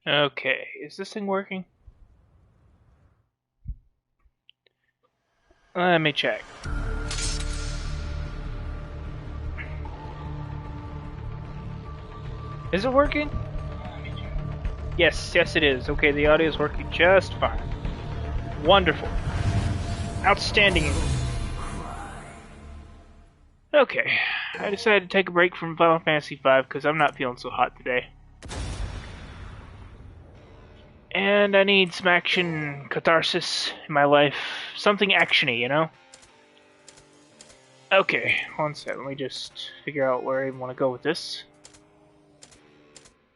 Okay, is this thing working? Let me check. Is it working? Yes, yes it is. Okay, the audio is working just fine. Wonderful. Outstanding. Okay, I decided to take a break from Final Fantasy V because I'm not feeling so hot today. And I need some action catharsis in my life. Something actiony, you know? Okay, one sec. Let me just figure out where I want to go with this.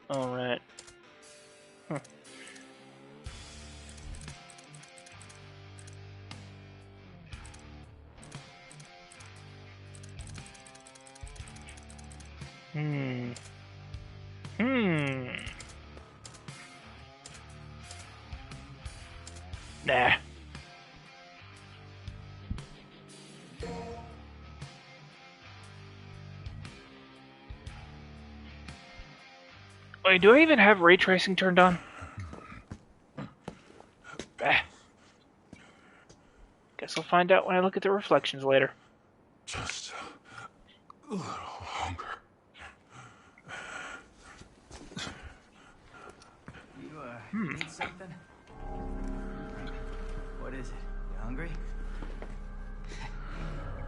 Alright. Huh. Hmm. Nah. Wait, do I even have ray tracing turned on? Bah. Guess I'll find out when I look at the reflections later. Just a little longer. You, need something? What is it? You hungry?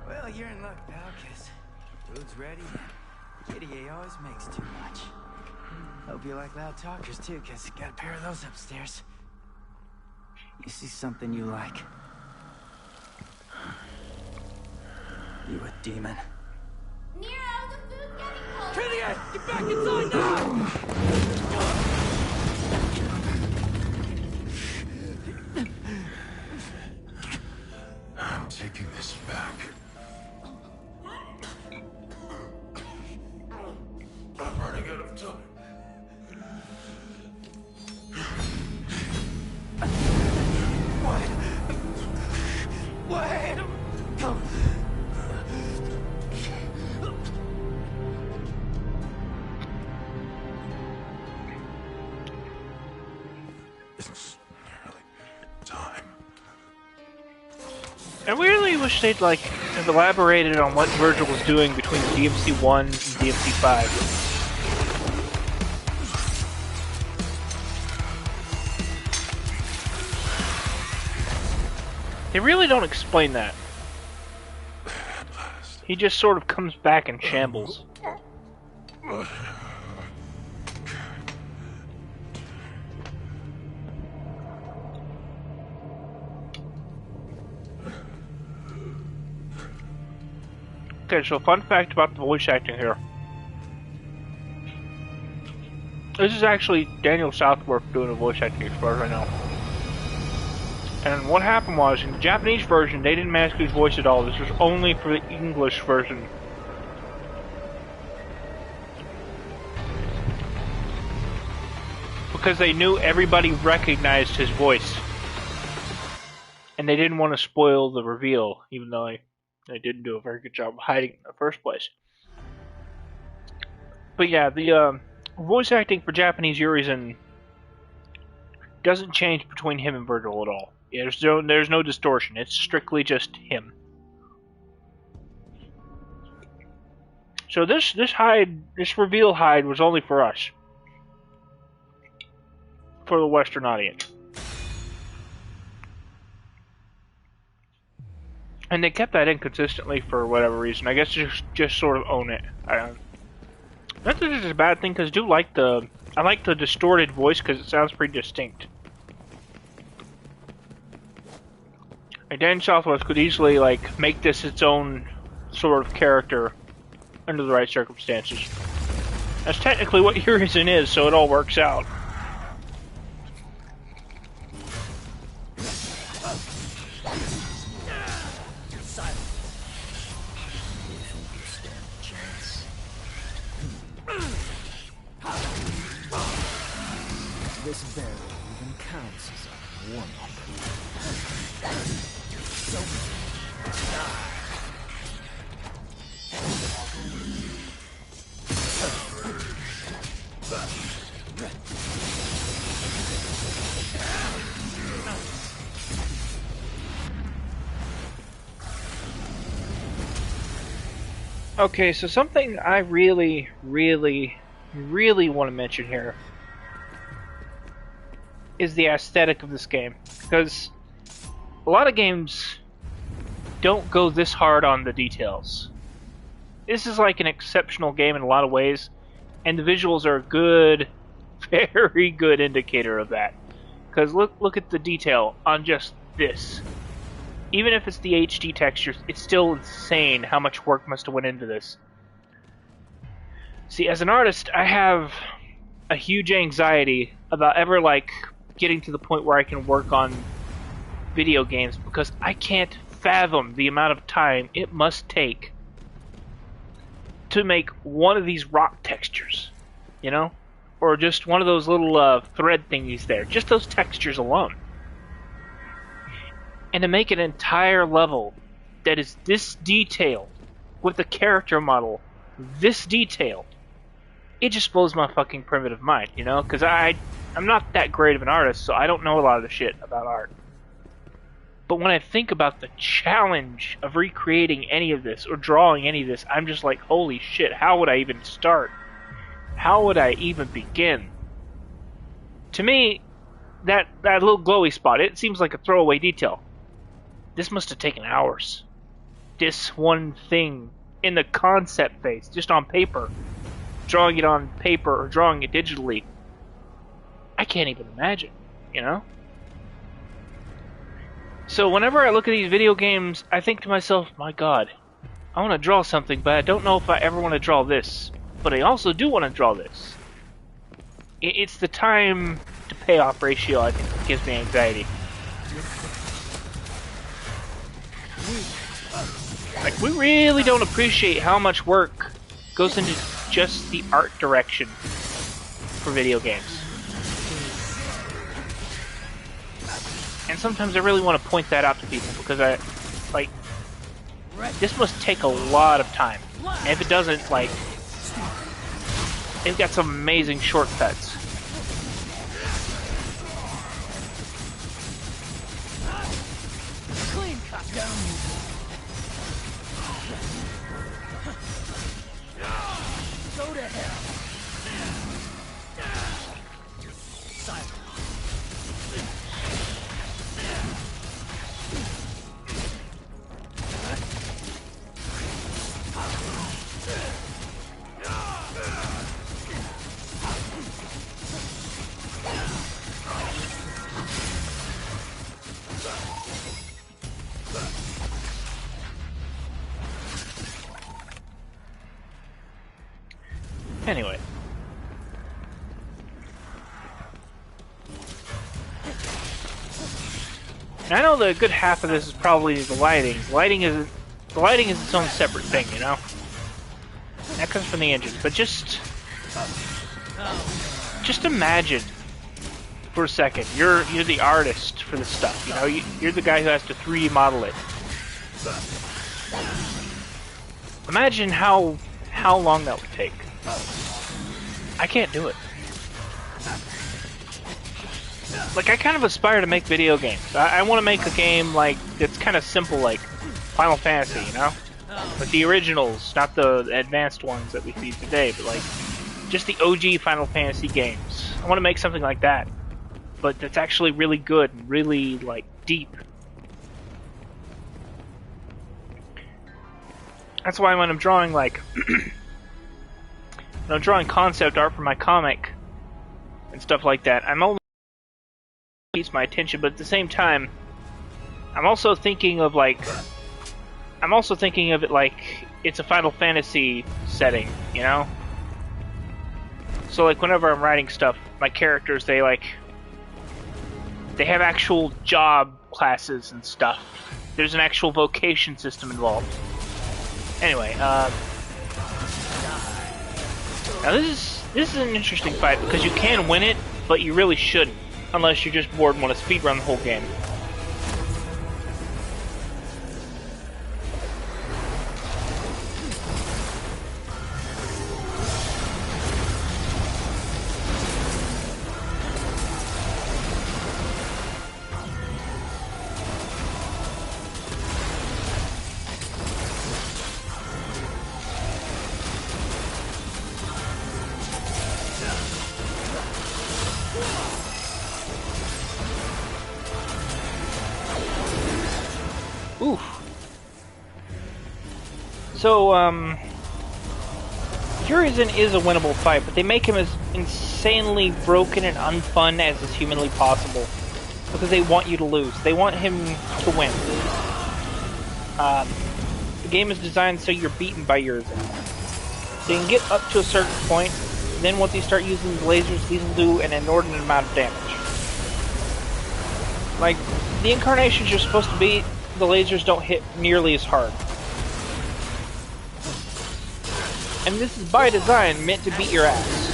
Well, you're in luck, pal, 'cause food's ready and Kitty A always makes too much. Hope you like loud talkers, too, 'cause got a pair of those upstairs. You see something you like? You a demon? Nero, the food's getting cold! Kitty A, get back inside now! I'm taking this back. I'm running out of time. Wait! It's nearly time. I really wish they'd, like, have elaborated on what Virgil was doing between DMC 1 and DMC 5. They really don't explain that. He just sort of comes back in shambles. Okay, so fun fact about the voice acting here. This is actually Daniel Southworth doing the voice acting as far as I know. And what happened was, in the Japanese version, they didn't mask his voice at all. This was only for the English version. Because they knew everybody recognized his voice. And they didn't want to spoil the reveal, even though they didn't do a very good job of hiding it in the first place. But yeah, the voice acting for Japanese Urizen doesn't change between him and Virgil at all. Yeah, there's no distortion. It's strictly just him. So this reveal hide was only for us, for the Western audience, and they kept that in consistently for whatever reason. I guess just sort of own it. Not that it's a bad thing, because I like the distorted voice because it sounds pretty distinct. And Dan Southwest could easily, like, make this its own sort of character under the right circumstances. That's technically what Urizen is, so it all works out. This barrel even counts as a warm-up. Okay, so something I really, really, really want to mention here is the aesthetic of this game. Because a lot of games don't go this hard on the details. This is like an exceptional game in a lot of ways, and the visuals are a good, very good indicator of that. Because look at the detail on just this. Even if it's the HD textures, it's still insane how much work must have went into this. See, as an artist, I have a huge anxiety about ever like getting to the point where I can work on video games because I can't fathom the amount of time it must take to make one of these rock textures, you know? Or just one of those little thread thingies there. Just those textures alone. And to make an entire level that is this detailed, with the character model this detailed, it just blows my fucking primitive mind, you know? Because I'm not that great of an artist, so I don't know a lot of the shit about art. But when I think about the challenge of recreating any of this, or drawing any of this, I'm just like, holy shit, how would I even start? How would I even begin? To me, that little glowy spot, it seems like a throwaway detail. This must have taken hours. This one thing in the concept phase, just on paper, drawing it on paper or drawing it digitally, I can't even imagine, you know? So whenever I look at these video games, I think to myself, my god, I want to draw something, but I don't know if I ever want to draw this. But I also do want to draw this. It's the time to payoff ratio, I think, that gives me anxiety. Like, we really don't appreciate how much work goes into just the art direction for video games. And sometimes I really want to point that out to people because this must take a lot of time. And if it doesn't, like, they've got some amazing shortcuts. Clean cut down. Go to hell. Silence. Anyway. And I know that a good half of this is probably the lighting. The lighting is its own separate thing, you know? That comes from the engine. But just imagine for a second, you're the artist for this stuff, you know? You're the guy who has to 3D model it. Imagine how long that would take. I can't do it. Like, I kind of aspire to make video games. I want to make a game, like, that's kind of simple, like Final Fantasy, you know? Like the originals, not the advanced ones that we see today, but, like, just the OG Final Fantasy games. I want to make something like that, but that's actually really good and really, like, deep. That's why when I'm drawing, like, when I'm drawing concept art for my comic and stuff like that, I'm only keeps my attention, but at the same time, I'm also thinking of it like it's a Final Fantasy setting, you know? So like whenever I'm writing stuff, my characters, they have actual job classes and stuff. There's an actual vocation system involved. Anyway, now this is an interesting fight because you can win it, but you really shouldn't, unless you're just bored and want to speedrun the whole game. So, Urizen is a winnable fight, but they make him as insanely broken and unfun as is humanly possible. Because they want you to lose. They want him to win. The game is designed so you're beaten by Urizen. So you can get up to a certain point, and then once you start using the lasers, these will do an inordinate amount of damage. Like, the incarnations you're supposed to be, the lasers don't hit nearly as hard. And this is by design meant to beat your ass.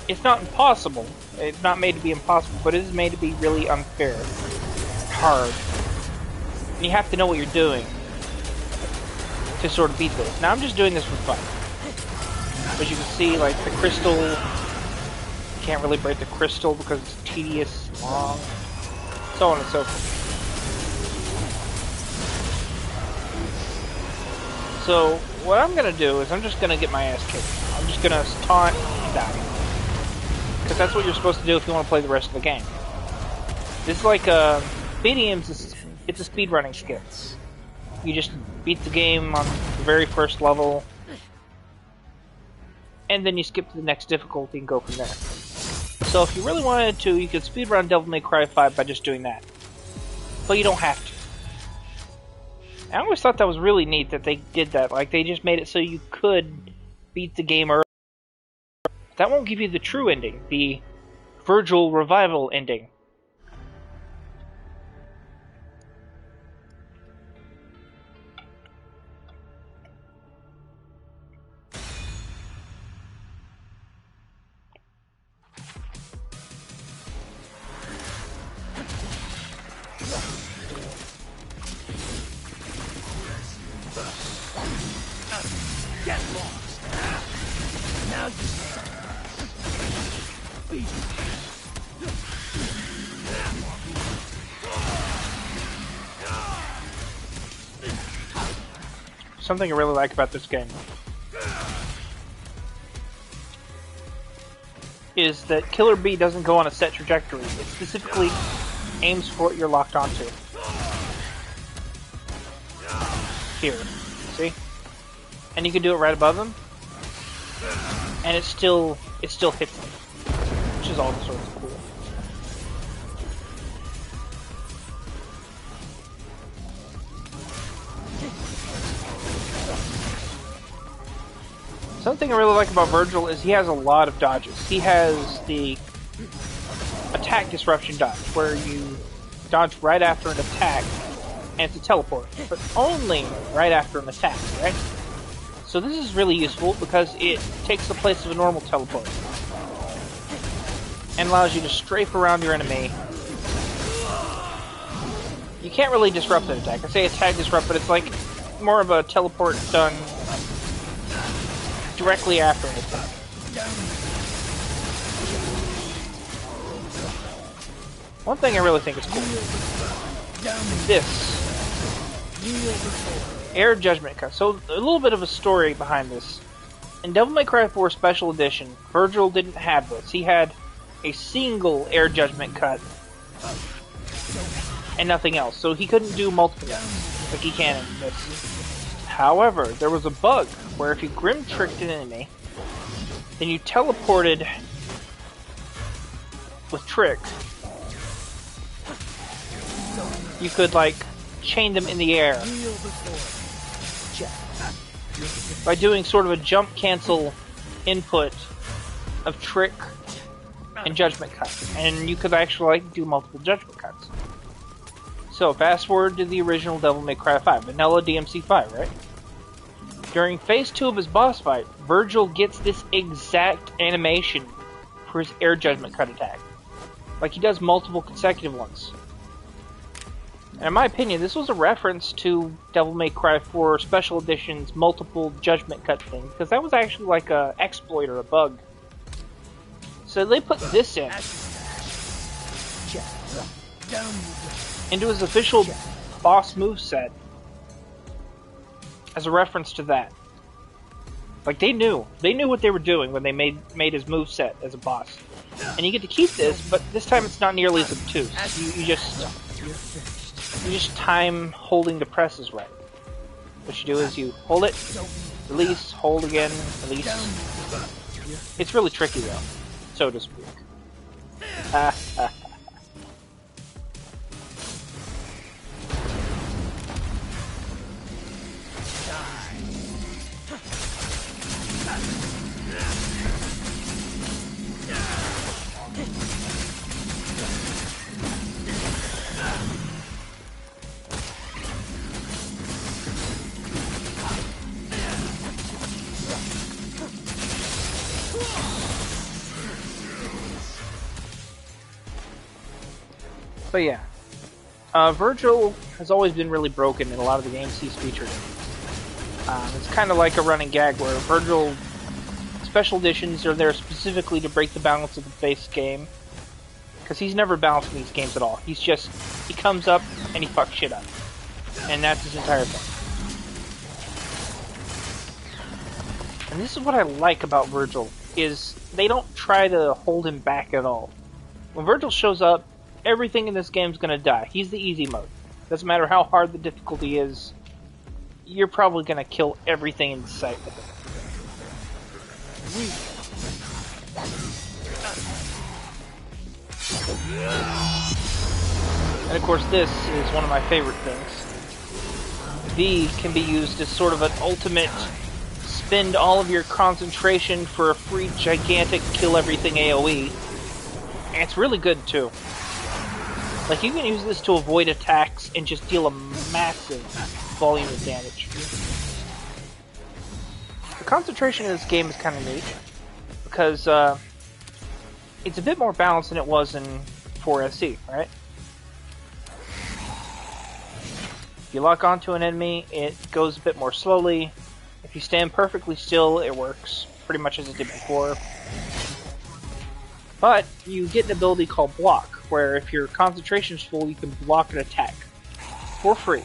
It's not impossible. It's not made to be impossible, but it is made to be really unfair. Hard. And you have to know what you're doing to sort of beat this. Now I'm just doing this for fun. As you can see, like, the crystal... You can't really break the crystal because it's tedious, long, so on and so forth. So, what I'm gonna do is I'm just gonna get my ass kicked. I'm just gonna taunt and die. Because that's what you're supposed to do if you want to play the rest of the game. This is like BDM's, it's a speedrunning skits. You just beat the game on the very first level, and then you skip to the next difficulty and go from there. So if you really wanted to, you could speedrun Devil May Cry 5 by just doing that. But you don't have to. I always thought that was really neat that they did that. Like, they just made it so you could beat the game early. That won't give you the true ending, the Vergil revival ending. Get lost. Now you Something I really like about this game is that Killer Bee doesn't go on a set trajectory. It specifically aims for what you're locked onto. Here, see? And you can do it right above him, and it still hits him, which is all sorts of cool. Something I really like about Vergil is he has a lot of dodges. He has the attack disruption dodge, where you dodge right after an attack, and it's a teleport, but only right after an attack, right? So this is really useful because it takes the place of a normal teleport and allows you to strafe around your enemy. You can't really disrupt an attack. I say attack disrupt, but it's like more of a teleport done directly after an attack. One thing I really think is cool is this. Air Judgment Cut. So, a little bit of a story behind this. In Devil May Cry 4 Special Edition, Vergil didn't have this. He had a single Air Judgment Cut and nothing else. So he couldn't do multiple ones like he can in this. However, there was a bug where if you Grim Tricked an enemy, then you teleported with Trick, you could, like, chain them in the air by doing sort of a jump cancel input of Trick and Judgment Cut, and you could actually, like, do multiple Judgment Cuts. So fast forward to the original Devil May Cry 5, vanilla DMC5, right? During phase 2 of his boss fight, Vergil gets this exact animation for his Air Judgment Cut attack. Like, he does multiple consecutive ones. And in my opinion, this was a reference to Devil May Cry 4 Special Edition's multiple Judgment Cut thing, because that was actually like a exploit or a bug. So they put this in into his official boss moveset as a reference to that. Like, they knew what they were doing when they made his moveset as a boss. And you get to keep this, but this time it's not nearly as obtuse. You just time holding the presses right. What you do is you hold it, release, hold again, release. It's really tricky though, so to speak. Ha ha. But yeah, Vergil has always been really broken in a lot of the games he's featured in. It's kind of like a running gag where Vergil special editions are there specifically to break the balance of the base game, because he's never balanced in these games at all. He comes up and he fucks shit up, and that's his entire thing. And this is what I like about Vergil, is they don't try to hold him back at all. When Vergil shows up, everything in this game is going to die. He's the easy mode. Doesn't matter how hard the difficulty is, you're probably going to kill everything in sight with it. And of course this is one of my favorite things. V can be used as sort of an ultimate spend all of your concentration for a free gigantic kill everything AoE. And it's really good too. Like, you can use this to avoid attacks and just deal a massive volume of damage. The concentration in this game is kind of neat, because it's a bit more balanced than it was in 4SC, right? If you lock onto an enemy, it goes a bit more slowly. If you stand perfectly still, it works pretty much as it did before. But you get an ability called Block, where if your concentration is full, you can block an attack for free.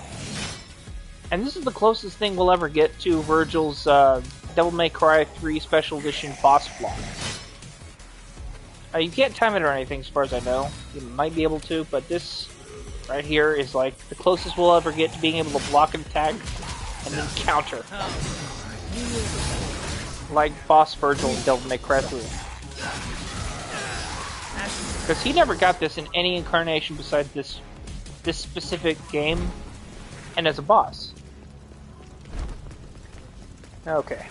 And this is the closest thing we'll ever get to Vergil's Devil May Cry 3 Special Edition boss block. You can't time it or anything as far as I know. You might be able to, but this right here is like the closest we'll ever get to being able to block an attack and then counter. Like boss Vergil in Devil May Cry 3. Because he never got this in any incarnation besides this specific game, and as a boss. Okay.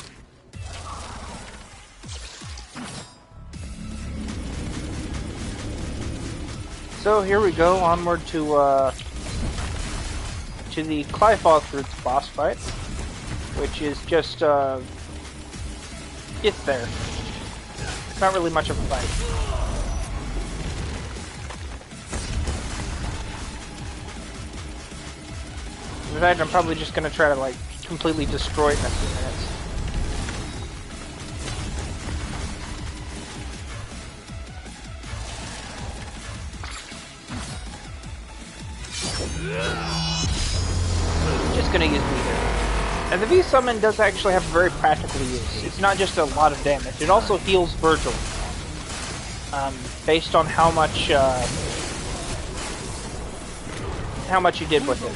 So here we go, onward to the Clyfalthruth's boss fight, which is just it's there. It's not really much of a fight. In fact, I'm probably just gonna try to, like, completely destroy it in a few minutes. Just gonna use meter. And the V-Summon does actually have very practical use. It's not just a lot of damage, it also heals Vergil. Based on how much you did with it.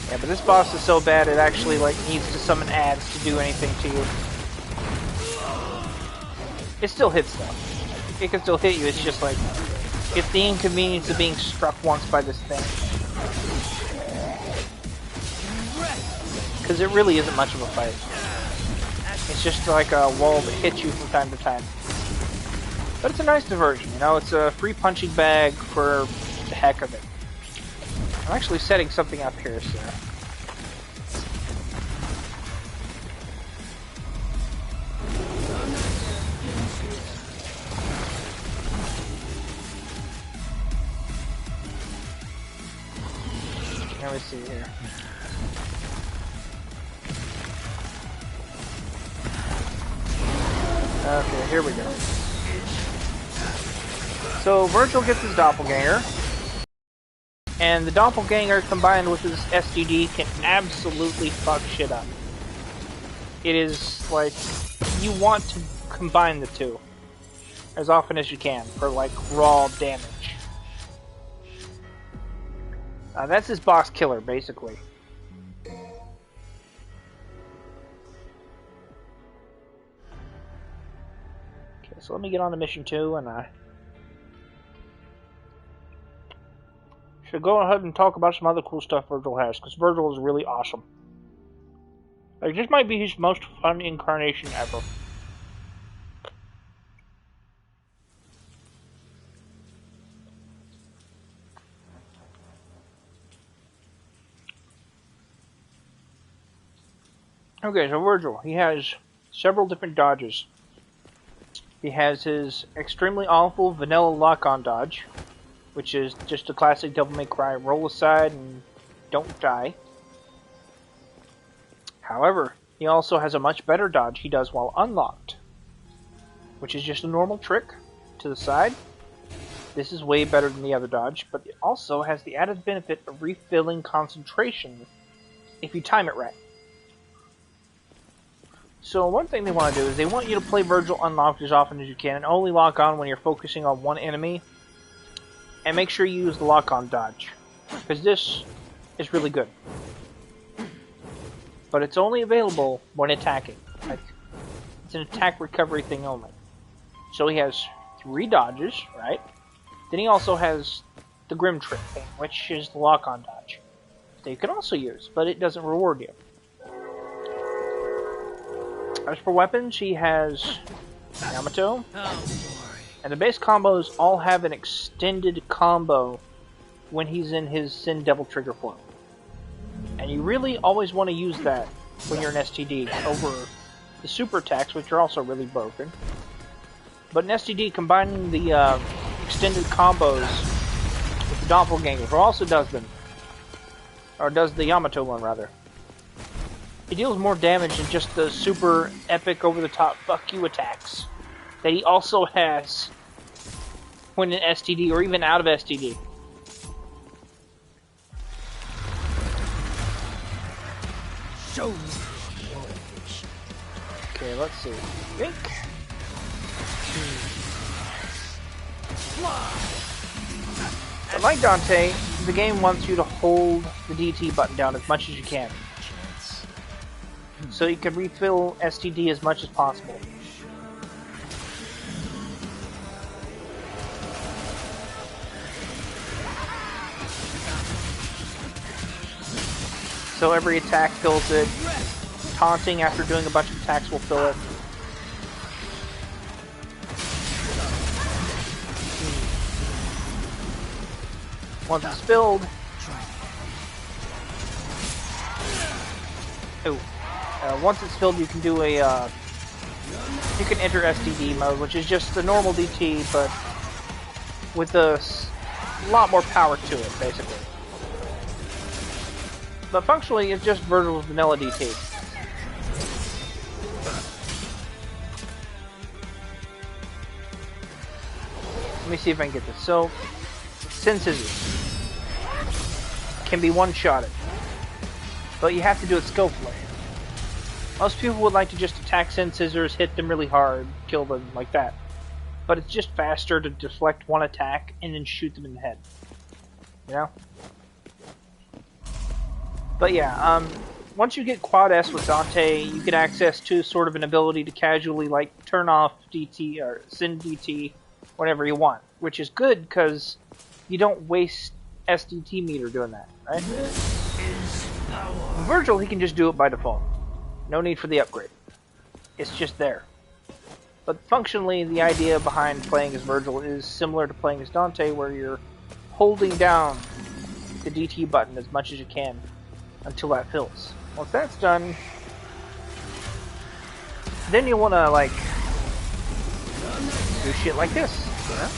Yeah, but this boss is so bad it actually, like, needs to summon ads to do anything to you. It still hits though. It can still hit you, it's just like, it's the inconvenience of being struck once by this thing. Because it really isn't much of a fight. It's just like a wall that hits you from time to time. But it's a nice diversion, you know, it's a free punching bag for the heck of it. I'm actually setting something up here, so... Let me see here. Okay, here we go. So Vergil gets his doppelganger. And the doppelganger combined with his STD can absolutely fuck shit up. It is like, you want to combine the two as often as you can for like raw damage. That's his boss killer, basically. Okay, so let me get on to mission 2, and should go ahead and talk about some other cool stuff Vergil has, because Vergil is really awesome. Like, this might be his most fun incarnation ever. Okay, so Vergil, he has several different dodges. He has his extremely awful vanilla lock-on dodge, which is just a classic Devil May Cry roll aside and don't die. However, he also has a much better dodge he does while unlocked, which is just a normal trick to the side. This is way better than the other dodge, but it also has the added benefit of refilling concentration if you time it right. So one thing they want to do is they want you to play Vergil unlocked as often as you can and only lock on when you're focusing on one enemy. And make sure you use the lock-on dodge, because this is really good. But it's only available when attacking. Like, it's an attack recovery thing only. So he has 3 dodges, right? Then he also has the Grim Trick thing, which is the lock-on dodge, that you can also use, but it doesn't reward you. As for weapons, he has Yamato, and the base combos all have an extended combo when he's in his Sin Devil Trigger form. And you really always want to use that when you're an STD over the super attacks, which are also really broken. But in STD, combining the extended combos with the Doppelganger, who also does them, or does the Yamato one rather, he deals more damage than just the super epic over-the-top fuck you attacks that he also has when in STD or even out of STD. Show me. Okay, let's see. Think. So like Dante, the game wants you to hold the DT button down as much as you can, so you can refill STD as much as possible. So every attack fills it. Taunting after doing a bunch of attacks will fill it. Once it's filled, once it's filled, you can do a you can enter STD mode, which is just the normal DT, but with a lot more power to it, basically. But functionally, it's just Vergil's vanilla DT. Let me see if I can get this. So, Sin Scissors can be one-shotted, but you have to do it skillfully. Most people would like to just attack Sin Scissors, hit them really hard, kill them like that. But it's just faster to deflect one attack and then shoot them in the head. You know? But yeah, once you get Quad S with Dante, you get access to sort of an ability to casually, like, turn off DT or Sin DT whenever you want, which is good because you don't waste SDT meter doing that, right? Vergil, he can just do it by default. No need for the upgrade. It's just there. But functionally, the idea behind playing as Vergil is similar to playing as Dante, where you're holding down the DT button as much as you can until that fills. Once that's done, then you want to, like, do shit like this, you know?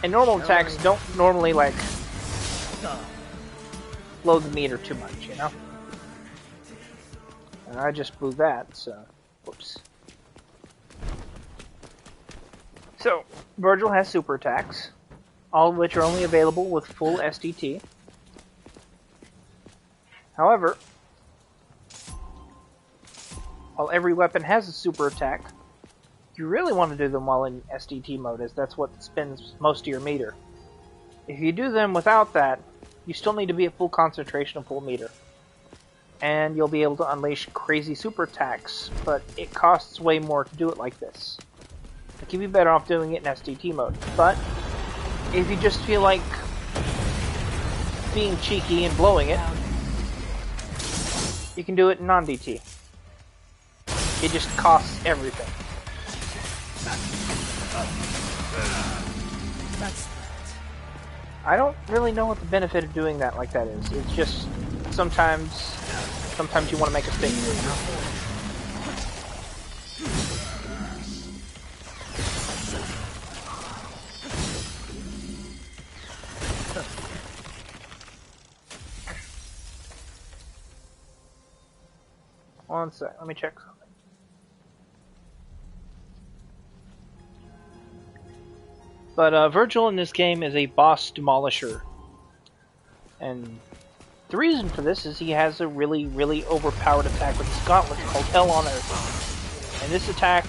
And normal attacks don't normally, like, blow the meter too much, you know? And I just blew that, so, whoops. So, Vergil has super attacks, all of which are only available with full SDT. However, while every weapon has a super attack, you really want to do them while in SDT mode, as that's what spends most of your meter. If you do them without that, you still need to be at full concentration and full meter. And you'll be able to unleash crazy super attacks, but it costs way more to do it like this. Like, you'd be better off doing it in SDT mode. But if you just feel like being cheeky and blowing it, you can do it in non-DT. It just costs everything. I don't really know what the benefit of doing that like that is. It's just sometimes you want to make a statement. One sec, let me check something. But Vergil in this game is a boss demolisher. And the reason for this is he has a really, really overpowered attack with his gauntlets called Hell on Earth. And this attack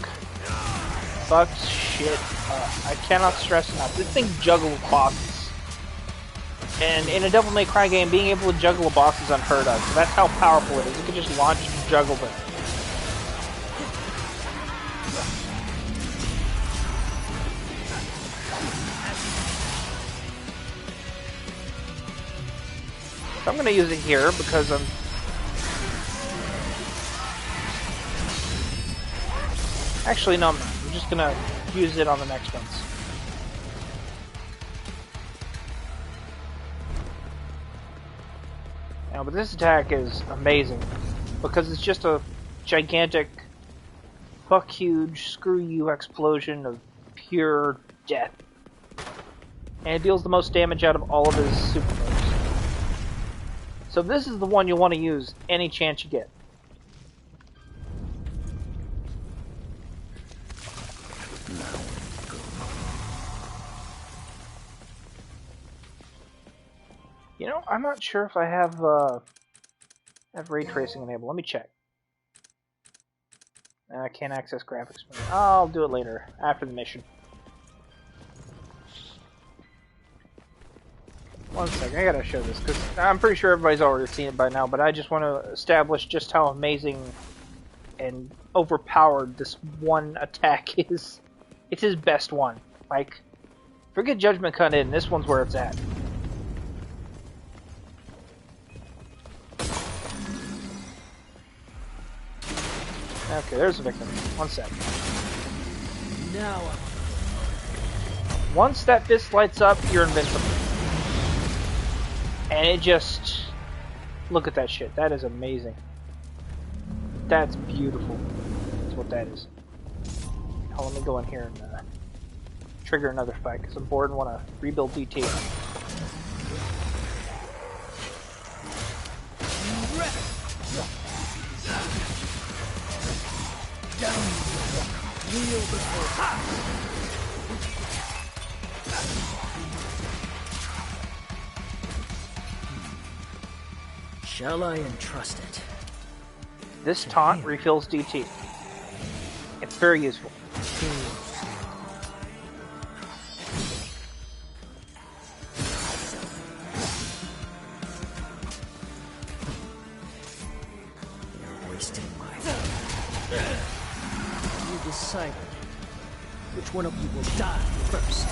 fucks shit up. I cannot stress enough. This thing juggles bosses. And in a Devil May Cry game, being able to juggle a boss is unheard of. So that's how powerful it is. You can just launch and juggle them. I'm going to use it here because I'm... Actually, no, I'm not. I'm just going to use it on the next ones. Now, but this attack is amazing because it's just a gigantic, fuck huge, screw you explosion of pure death. And it deals the most damage out of all of his super moves. So this is the one you want to use any chance you get. You know, I'm not sure if I have ray tracing enabled. Let me check. I can't access graphics. I'll do it later, after the mission. One second, I gotta show this, because I'm pretty sure everybody's already seen it by now, but I just want to establish just how amazing and overpowered this one attack is. It's his best one. Like, forget Judgment Cut In, this one's where it's at. Okay, there's a victim. One sec. Now. Once that fist lights up, you're invincible. And it just... Look at that shit. That is amazing. That's beautiful. That's what that is. Now let me go in here and trigger another fight, because I'm bored and want to rebuild DT. Shall I entrust it? This taunt refills DT. It's very useful. You're wasting my time. You decided which one of you will die first.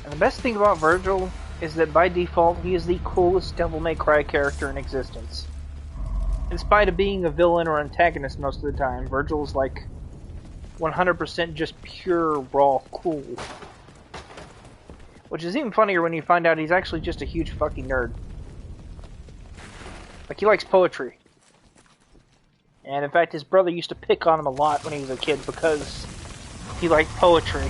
And the best thing about Vergil is that by default he is the coolest Devil May Cry character in existence. In spite of being a villain or antagonist most of the time, Vergil is like 100% just pure raw cool. Which is even funnier when you find out he's actually just a huge fucking nerd. Like, he likes poetry. And in fact, his brother used to pick on him a lot when he was a kid because he liked poetry.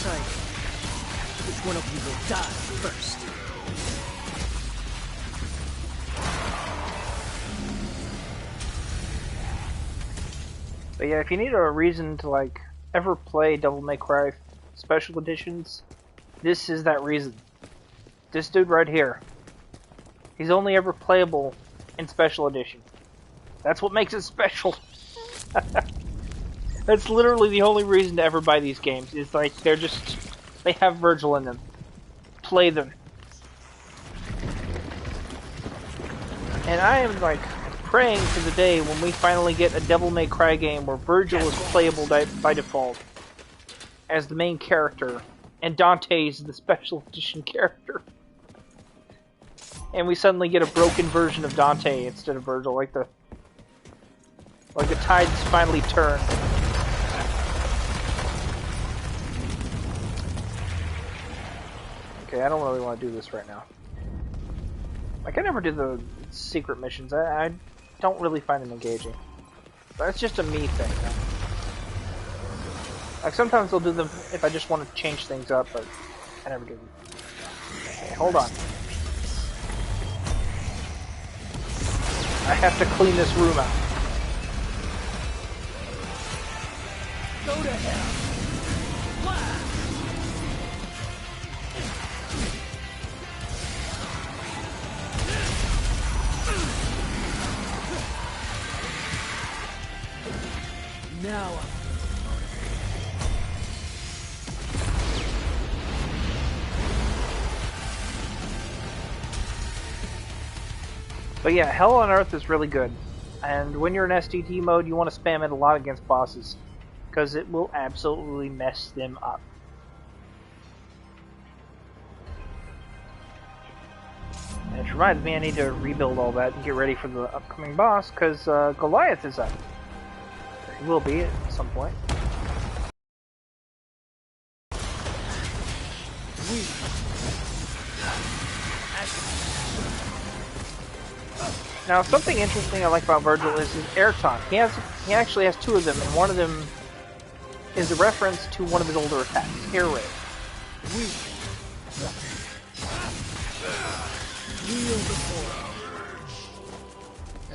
decide which one of you will die first. But yeah, if you need a reason to like ever play Devil May Cry Special Editions, this is that reason. This dude right here. He's only ever playable in Special Edition. That's what makes it special. That's literally the only reason to ever buy these games. It's like they have Vergil in them. Play them. And I am like praying for the day when we finally get a Devil May Cry game where Vergil is playable by default as the main character, and Dante is the Special Edition character. And we suddenly get a broken version of Dante instead of Vergil, like the tides finally turned. Okay, I don't really want to do this right now. Like, I never do the secret missions. I don't really find them engaging. That's just a me thing. You know? Like, sometimes I'll do them if I just want to change things up, but I never do them. Okay, hold on. I have to clean this room out. Go to hell! Now But yeah, Hell on Earth is really good. And when you're in STT mode, you want to spam it a lot against bosses, because it will absolutely mess them up. And it reminds me I need to rebuild all that and get ready for the upcoming boss, because Goliath is up. He will be at some point. Now, something interesting I like about Vergil is his air taunt. He actually has two of them, and one of them is a reference to one of his older attacks, Air Raid.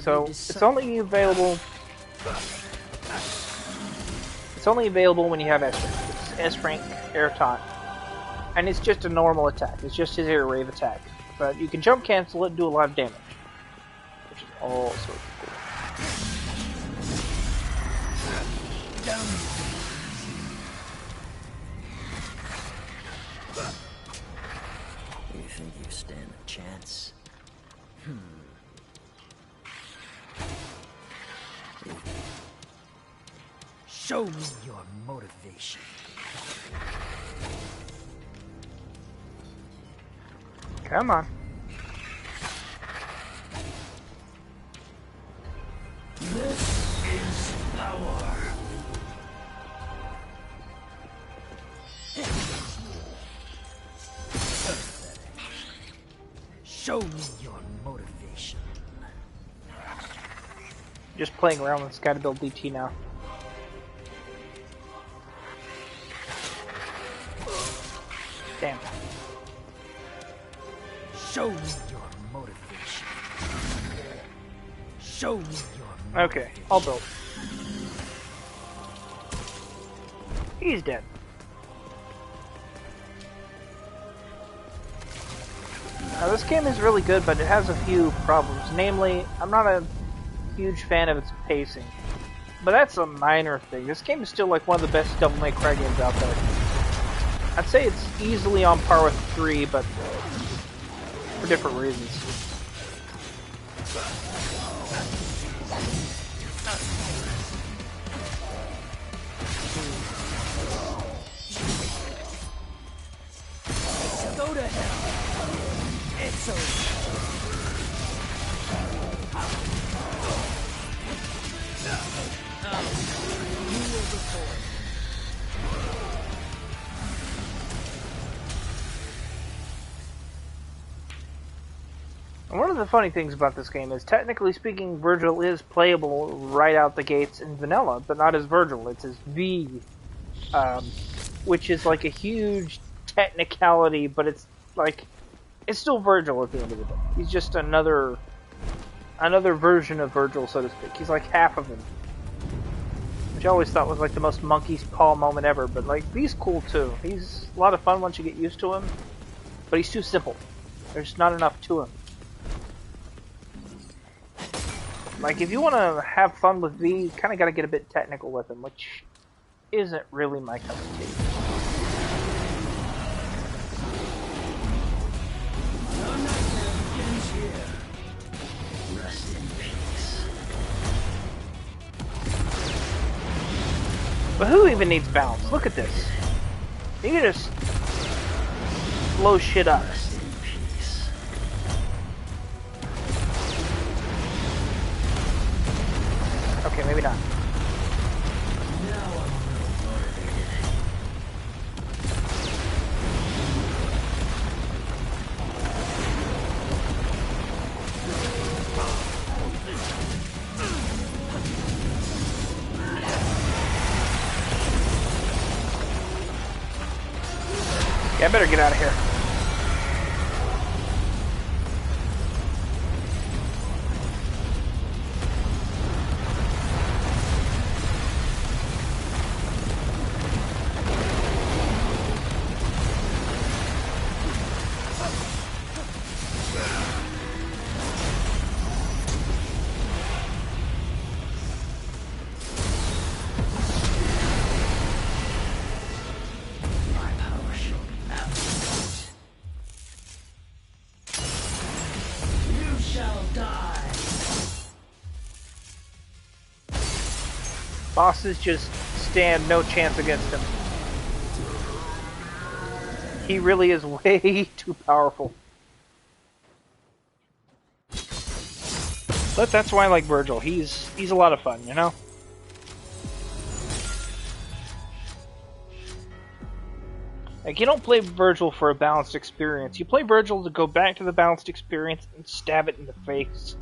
So it's only available. It's only available when you have S rank. It's S rank air taunt, and it's just a normal attack. It's just his air wave attack, but you can jump cancel it and do a lot of damage. All sorts of cool. You think you stand a chance? Show me your motivation. Come on. This is power. Show me your motivation. Just playing around with Sky to build DT now. Damn. Show me your motivation. Show me your Okay, I'll build. He's dead. Now this game is really good, but it has a few problems. Namely, I'm not a huge fan of its pacing. But that's a minor thing. This game is still like one of the best Devil May Cry games out there. I'd say it's easily on par with 3, but for different reasons. Go to hell. It's over. You will record. And one of the funny things about this game is, technically speaking, Vergil is playable right out the gates in vanilla, but not as Vergil. It's as V which is like a huge technicality, but it's like it's still Virgil at the end of the day. He's just another version of Virgil, so to speak. He's like half of him, which I always thought was like the most monkey's paw moment ever. But like, he's cool too. He's a lot of fun once you get used to him, but he's too simple. There's not enough to him. Like, if you want to have fun with V, you kind of got to get a bit technical with him, which isn't really my cup of tea. Rest in peace. But who even needs balance? Look at this. You can just blow shit up. Rest in peace. Okay, maybe not. Now I'm a little motivated. Yeah, I better get out of here. My power shall be absolute. You shall die. Bosses just stand no chance against him. He really is way too powerful. But that's why I like Virgil. He's a lot of fun, you know? Like, you don't play Virgil for a balanced experience. You play Virgil to go back to the balanced experience and stab it in the face.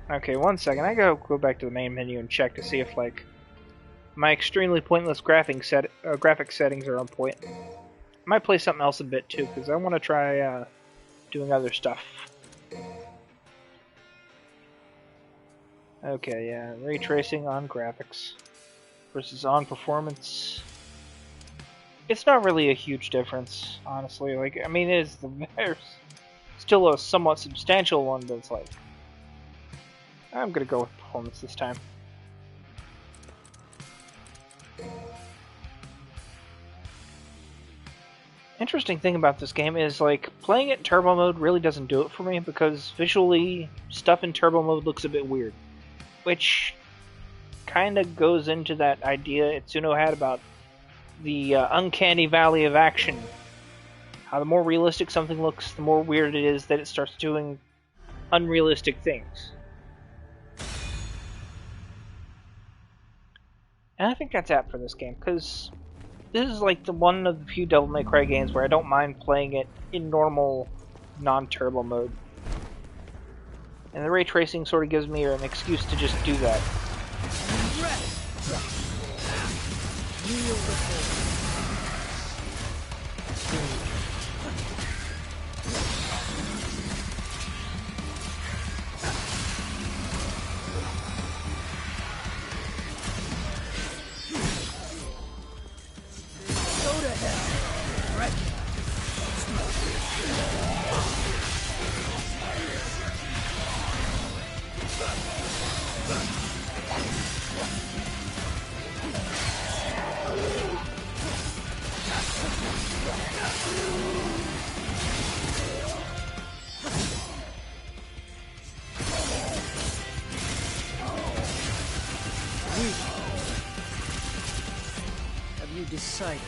Okay, 1 second. I gotta go back to the main menu and check to see if, like, my extremely pointless graphic settings are on point. I might play something else a bit too, because I want to try doing other stuff. Okay, yeah, ray tracing on graphics versus on performance. It's not really a huge difference, honestly. Like, I mean, there's still a somewhat substantial one, but it's like, I'm gonna go with performance this time. Interesting thing about this game is, like, playing it in turbo mode really doesn't do it for me, because visually stuff in turbo mode looks a bit weird, which kind of goes into that idea Itsuno had about the uncanny valley of action. How the more realistic something looks, the more weird it is that it starts doing unrealistic things. And I think that's apt for this game, because this is like the one of the few Devil May Cry games where I don't mind playing it in normal, non-turbo mode. And the ray tracing sort of gives me an excuse to just do that. Have you decided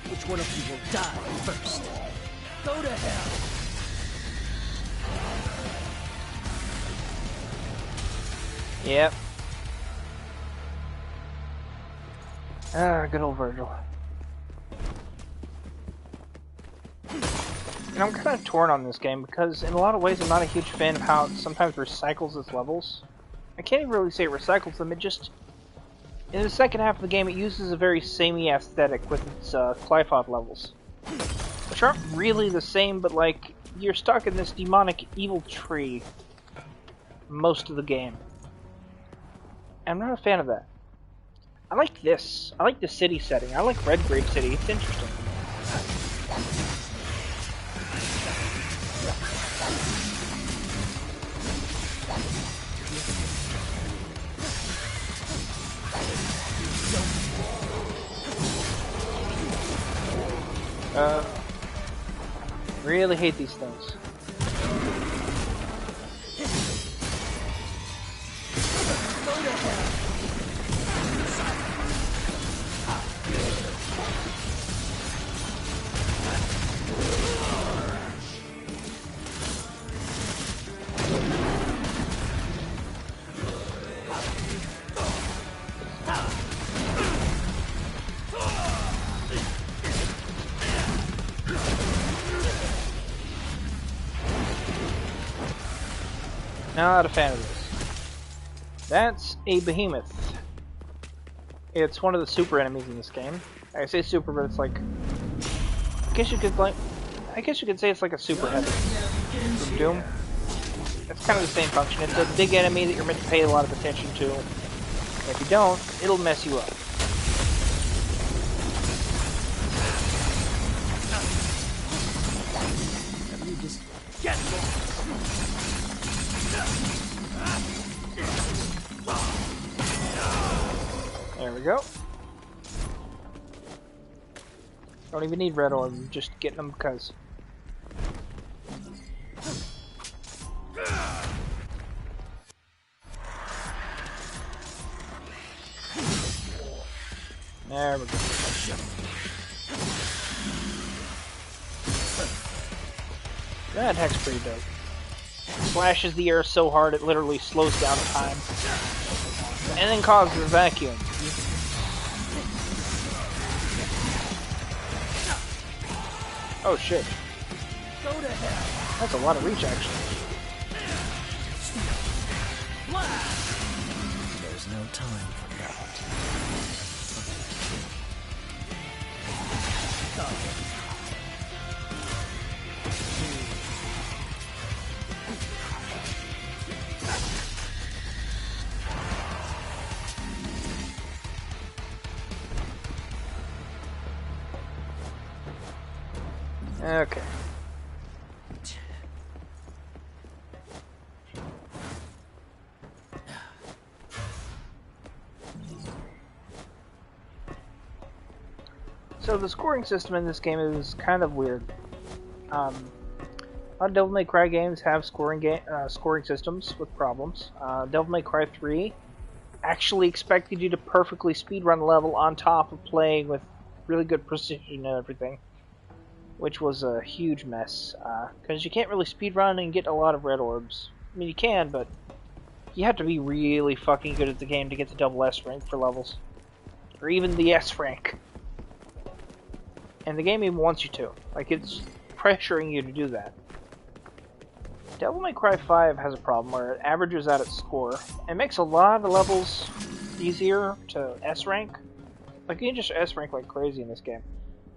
which one of you will die first? Go to hell! Yep. Ah, good old Virgil. And I'm kind of torn on this game because in a lot of ways I'm not a huge fan of how it sometimes recycles its levels. I can't even really say it recycles them, it just... In the second half of the game, it uses a very samey aesthetic with its Clifod levels. Which aren't really the same, but like, you're stuck in this demonic evil tree most of the game. I'm not a fan of that. I like this. I like the city setting. I like Redgrave City. It's interesting. Really hate these things. Not a fan of this. That's a behemoth. It's one of the super enemies in this game. I say super, but it's like... I guess you could say it's like a super heavy from Doom. It's kind of the same function. It's a big enemy that you're meant to pay a lot of attention to. And if you don't, it'll mess you up. You just get There we go. Don't even need red orbs, just getting them because. There we go. That heck's pretty dope. Slashes the air so hard it literally slows down time. And then causes a vacuum. Oh shit. Go to hell. That's a lot of reach actually. There's no time for that. Okay. So the scoring system in this game is kind of weird. A lot of Devil May Cry games have scoring systems with problems. Devil May Cry 3 actually expected you to perfectly speedrun a level on top of playing with really good precision and everything, which was a huge mess, because you can't really speedrun and get a lot of red orbs. I mean, you can, but you have to be really fucking good at the game to get the double S rank for levels. Or even the S rank. And the game even wants you to. Like, it's pressuring you to do that. Devil May Cry 5 has a problem where it averages out its score. It makes a lot of levels easier to S rank. Like, you can just S rank like crazy in this game.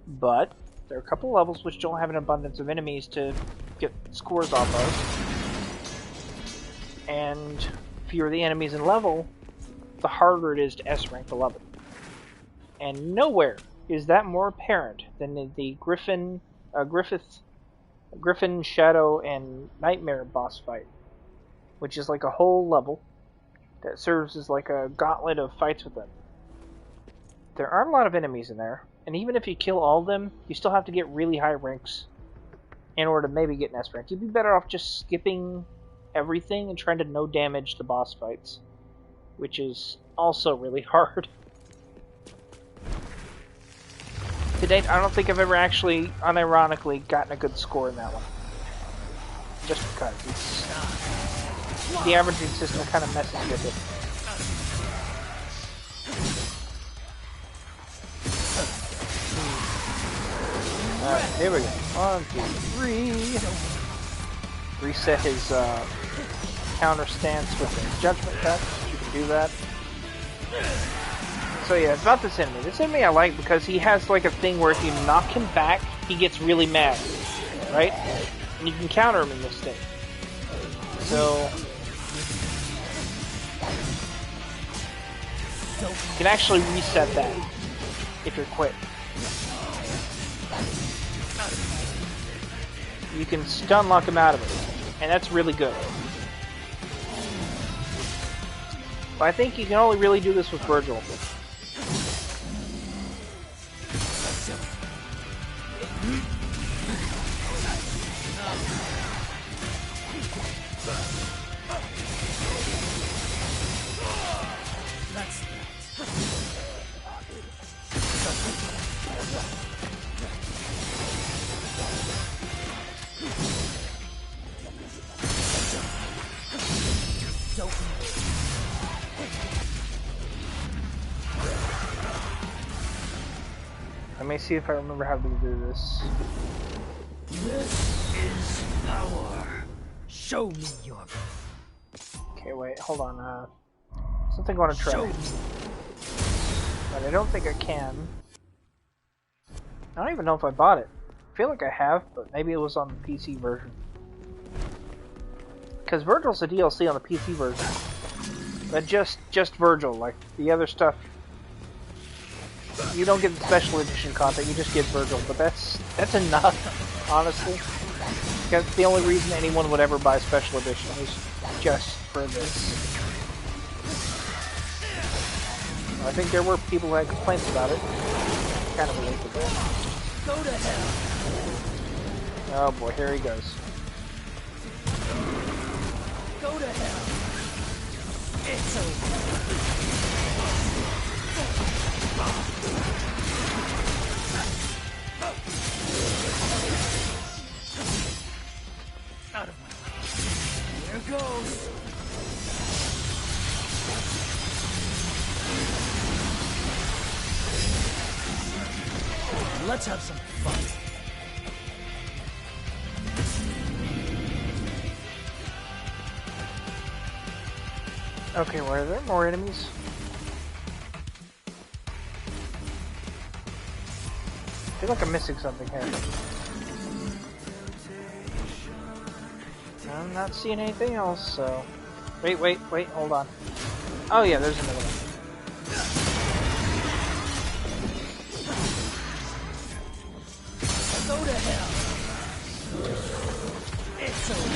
But there are a couple levels which don't have an abundance of enemies to get scores off of. And fewer the enemies in level, the harder it is to S rank the level. And nowhere is that more apparent than in the Griffin, Shadow, and Nightmare boss fight, which is like a whole level that serves as like a gauntlet of fights with them. There aren't a lot of enemies in there, and even if you kill all of them, you still have to get really high ranks in order to maybe get an S rank. You'd be better off just skipping everything and trying to no damage the boss fights, which is also really hard. To date, I don't think I've ever actually, unironically, gotten a good score in that one. Just because. The averaging system kind of messes with it. Alright, here we go. 1, 2, 3. Reset his counter stance with the judgment cut. You can do that. So yeah, it's not this enemy. This enemy I like because he has like a thing where if you knock him back, he gets really mad, right? And you can counter him in this state. So you can actually reset that if you're quick. You can stun lock him out of it, and that's really good. But I think you can only really do this with Vergil. Let me see if I remember how to do this. This is power. Show me your. Okay, wait, hold on. Something I want to try. Show me. But I don't think I can. I don't even know if I bought it. I feel like I have, but maybe it was on the PC version. Because Vergil's a DLC on the PC version. But just Vergil, like the other stuff. You don't get the special edition content, you just get Vergil, but that's enough, honestly. Because the only reason anyone would ever buy special edition is just for this. I think there were people who had complaints about it. Kind of relate to that. Go to hell. Oh boy, here he goes. Go to hell. It's over. Out of my way. Here goes. Let's have some fun. Okay, were there more enemies? I feel like I'm missing something here. I'm not seeing anything else, so... Wait, hold on. Oh yeah, there's another one. Go to hell. It's over.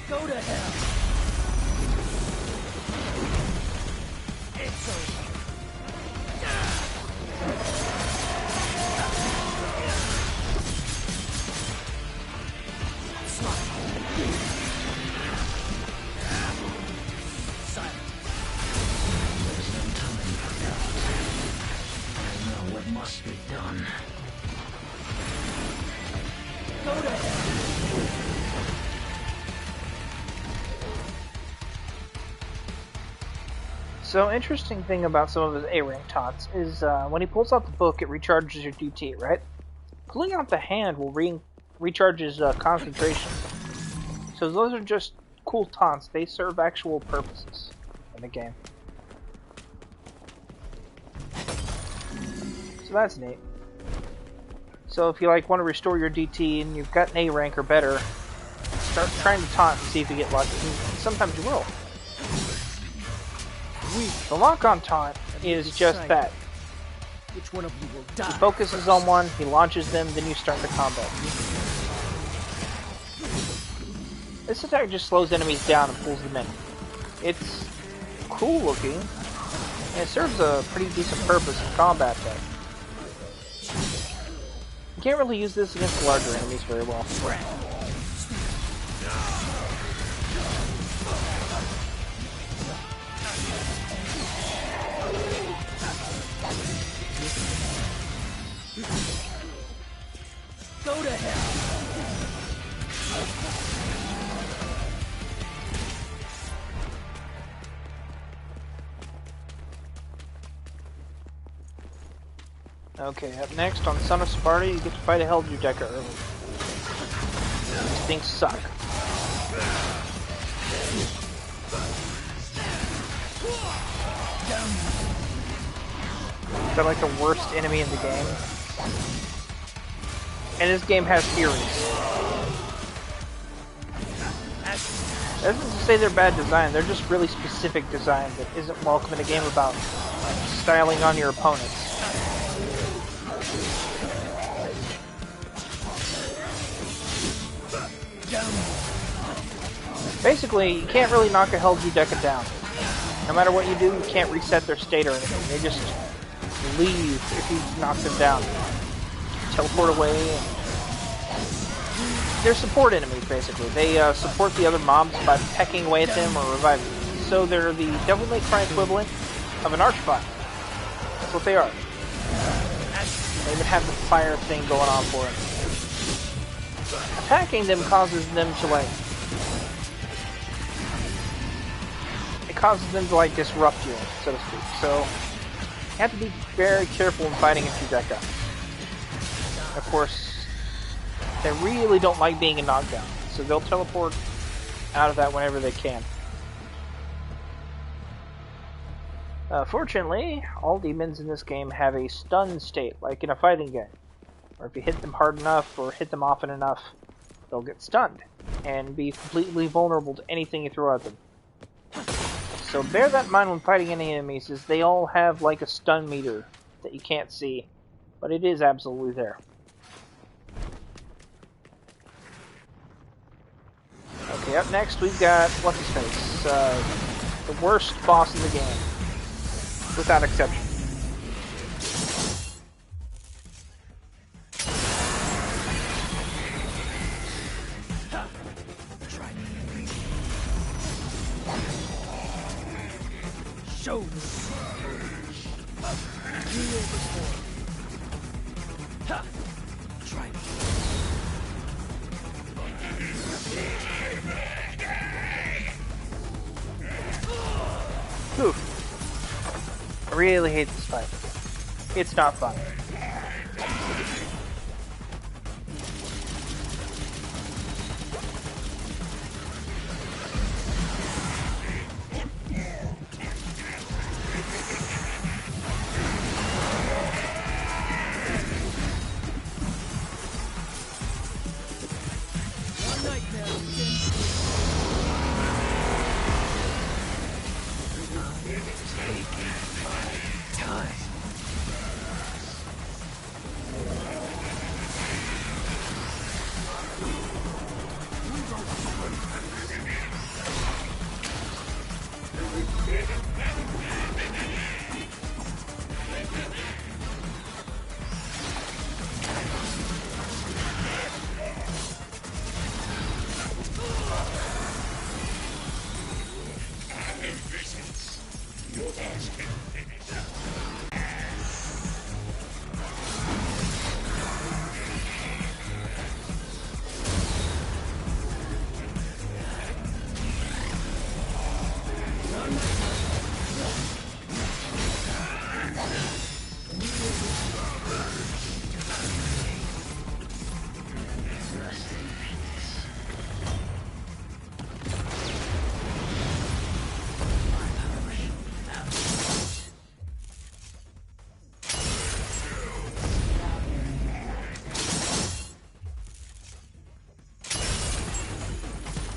Go to hell. It's over. Must be done. Go to hell. So, interesting thing about some of his A-rank taunts is when he pulls out the book, it recharges your DT, right? Pulling out the hand will recharge his concentration. So those are just cool taunts. They serve actual purposes in the game. So that's neat. So if you like want to restore your DT and you've got an A rank or better, start trying to taunt and see if you get lucky. And sometimes you will. The lock-on taunt is just that. Which one of you will die? He focuses on one, he launches them, then you start the combat. This attack just slows enemies down and pulls them in. It's cool looking, and it serves a pretty decent purpose in combat though. You can't really use this against larger enemies very well. Go to hell. Okay, up next on Son of Sparta, you get to fight a Helldew Decker early. These things suck. They're like the worst enemy in the game. And this game has theories. That isn't to say they're bad design, they're just really specific design that isn't welcome in a game about styling on your opponents. Basically, you can't really knock a Hell's Deca down. No matter what you do, you can't reset their state or anything. They just leave if you knock them down. Teleport away. And they're support enemies, basically. They support the other mobs by pecking away at them or reviving them. So they're the Devil May Cry equivalent of an Archbot. That's what they are. They even have the fire thing going on for them. Attacking them causes them to, like... It causes them to, like, disrupt you, so to speak. So, you have to be very careful in fighting into Deca. Of course, they really don't like being a knockdown, so they'll teleport out of that whenever they can. Fortunately, all demons in this game have a stun state, like in a fighting game. Or if you hit them hard enough or hit them often enough, they'll get stunned and be completely vulnerable to anything you throw at them. So bear that in mind when fighting any enemies, is they all have like a stun meter that you can't see, but it is absolutely there. Okay, up next we've got, what's his face, the worst boss in the game, without exception. Show me. Real before. Ha! Try me. Oof. I really hate this fight. It's not fun.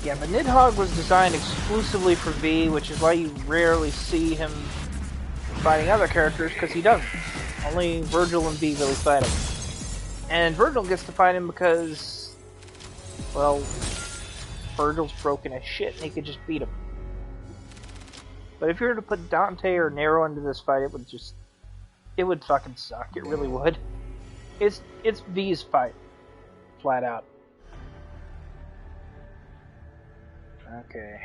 Yeah, but Nidhogg was designed exclusively for V, which is why you rarely see him fighting other characters, because he doesn't. Only Vergil and V really fight him. And Vergil gets to fight him because, well, Vergil's broken as shit and he could just beat him. But if you were to put Dante or Nero into this fight, it would fucking suck. It really would. It's V's fight. Flat out. Okay.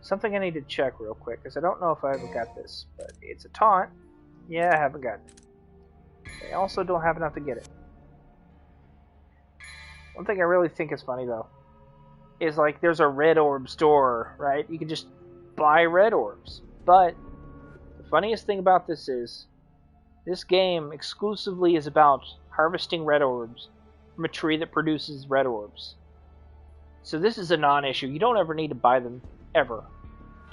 Something I need to check real quick, because I don't know if I ever got this, but it's a taunt. Yeah, I haven't gotten it. I also don't have enough to get it. One thing I really think is funny, though, is like there's a red orb store, right? You can just buy red orbs. But the funniest thing about this is, this game exclusively is about harvesting red orbs from a tree that produces red orbs. So this is a non-issue. You don't ever need to buy them, ever.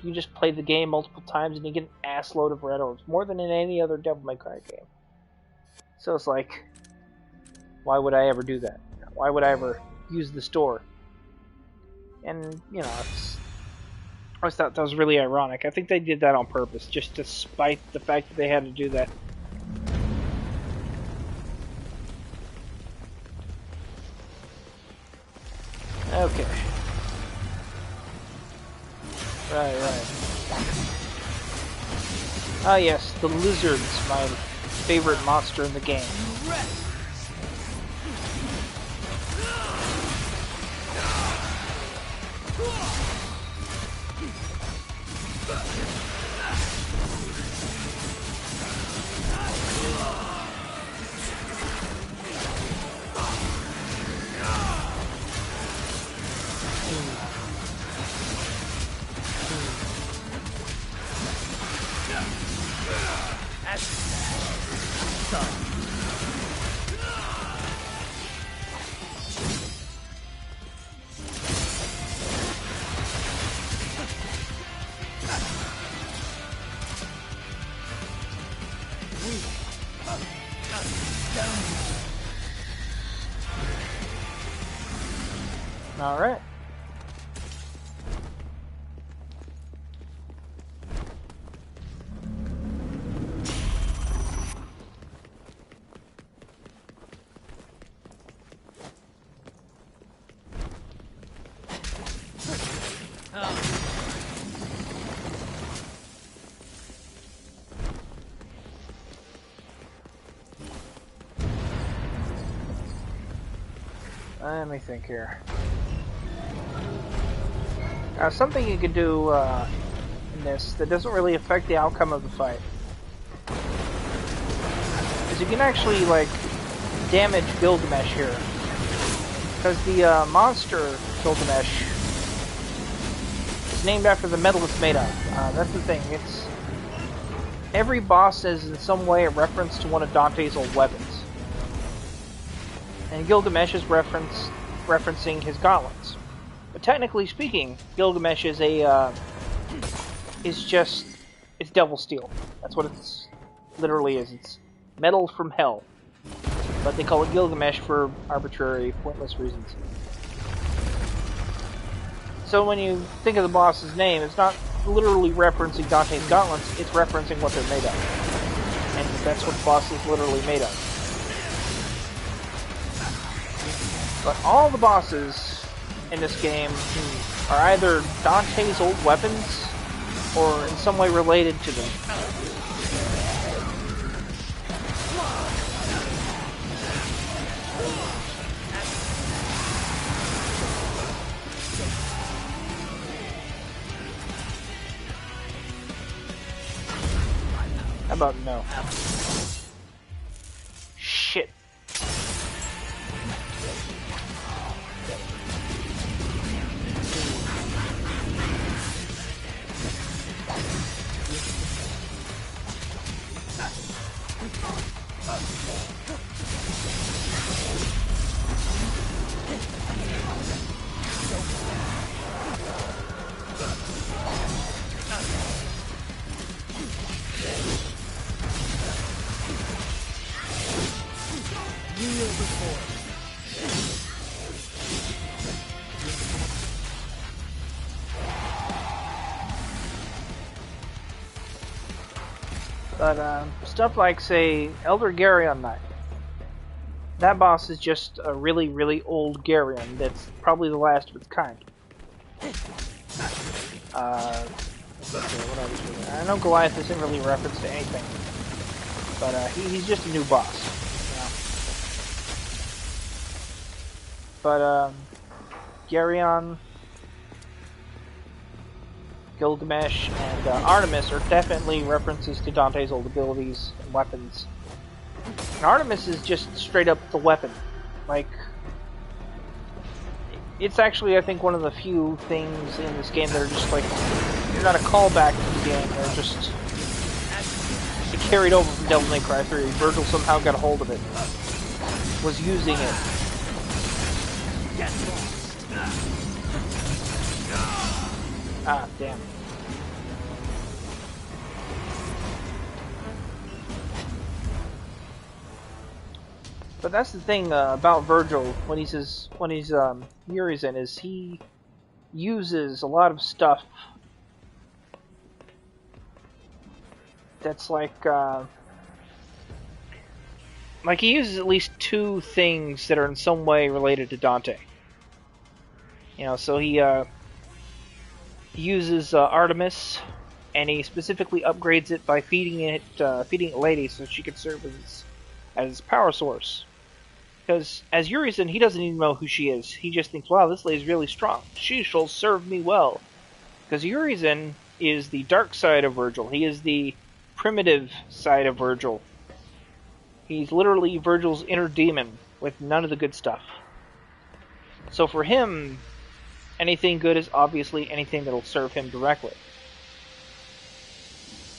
You just play the game multiple times and you get an ass load of red orbs, more than in any other Devil May Cry game. So it's like, why would I ever do that? Why would I ever use the store? And, you know, I always thought that was really ironic. I think they did that on purpose, just to spite the fact that they had to do that. Okay. Right. Ah yes, the lizards, my favorite monster in the game. Alright. Let me think here. Something you could do in this that doesn't really affect the outcome of the fight is you can actually like damage Gilgamesh here, because the monster Gilgamesh is named after the metal it's made of. That's the thing. It's every boss is in some way a reference to one of Dante's old weapons. And Gilgamesh is referencing his gauntlets. But technically speaking, Gilgamesh is it's devil steel. That's what it's literally is. It's metal from hell. But they call it Gilgamesh for arbitrary, pointless reasons. So when you think of the boss's name, it's not literally referencing Dante's gauntlets, it's referencing what they're made of. And that's what the boss is literally made of. But all the bosses in this game are either Dante's old weapons or in some way related to them. How about no? Shit. But stuff like, say, Elder Garyon Knight. That boss is just a really, really old Garyon that's probably the last of its kind. I know Goliath isn't really a reference to anything, but he's just a new boss. You know? But Garyon, Gilgamesh, and Artemis are definitely references to Dante's old abilities and weapons. And Artemis is just straight up the weapon. Like, it's actually, I think, one of the few things in this game that are just like, they're not a callback to the game, they're just carried over from Devil May Cry 3. Vergil somehow got a hold of it, was using it. Ah, damn. But that's the thing about Virgil when he's Urizen is he uses a lot of stuff that's like he uses at least two things that are in some way related to Dante. You know, so he uses Artemis, and he specifically upgrades it by feeding it Lady so she could serve as power source. Because as Urizen, he doesn't even know who she is. He just thinks, wow, this lady's really strong. She shall serve me well. Because Urizen is the dark side of Vergil. He is the primitive side of Vergil. He's literally Virgil's inner demon with none of the good stuff. So for him, anything good is obviously anything that'll serve him directly.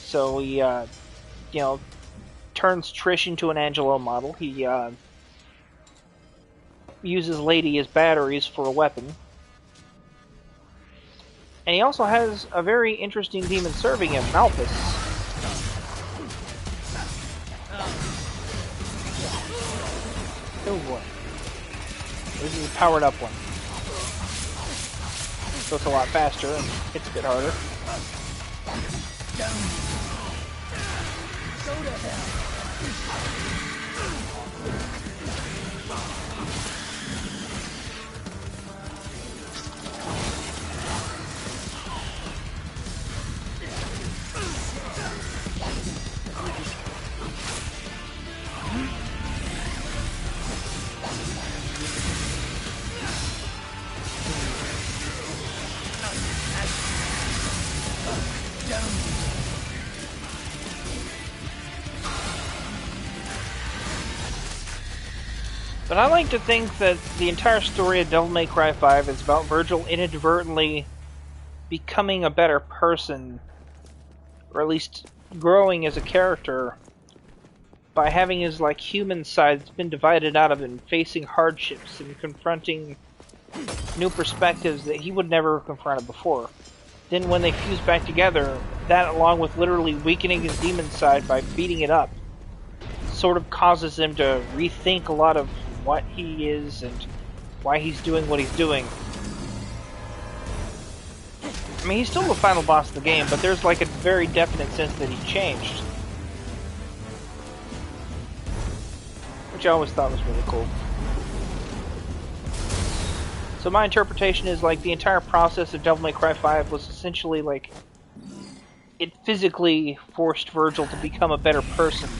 So he, turns Trish into an Angelo model. He uses Lady as batteries for a weapon. And he also has a very interesting demon serving him, Malthus. Oh boy. This is a powered up one. So it's a lot faster and hits a bit harder. Go to hell. But I like to think that the entire story of Devil May Cry 5 is about Virgil inadvertently becoming a better person, or at least growing as a character, by having his human side that's been divided out of him, facing hardships and confronting new perspectives that he would never have confronted before. Then when they fuse back together, that along with literally weakening his demon side by beating it up, sort of causes him to rethink a lot of what he is and why he's doing what he's doing. I mean, he's still the final boss of the game, but there's a very definite sense that he changed. Which I always thought was really cool. So my interpretation is the entire process of Devil May Cry 5 was essentially it physically forced Virgil to become a better person.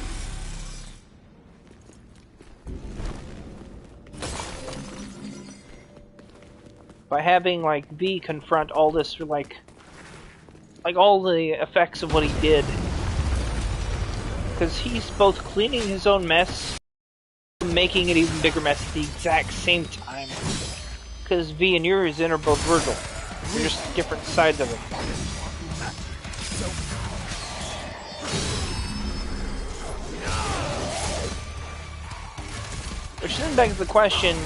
By having V confront all this all the effects of what he did. Because he's both cleaning his own mess and making an even bigger mess at the exact same time. Because V and Urizen are both Virgil. They're just different sides of it. Which then begs the question,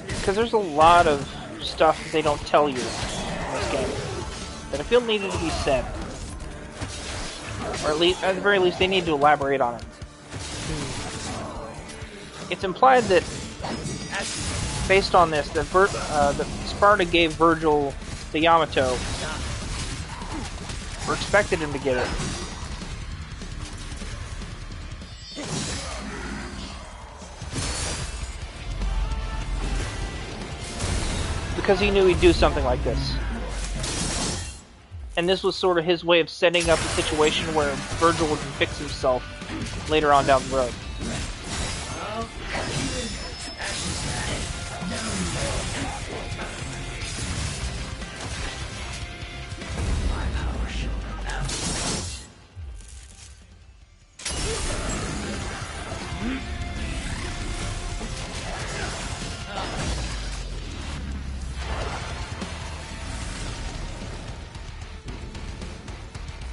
because there's a lot of stuff that they don't tell you in this game that I feel needed to be said. Or at the very least, they need to elaborate on it. It's implied that, based on this, that Sparta gave Virgil the Yamato, or expected him to get it. Because he knew he'd do something like this. And this was sort of his way of setting up a situation where Virgil would fix himself later on down the road.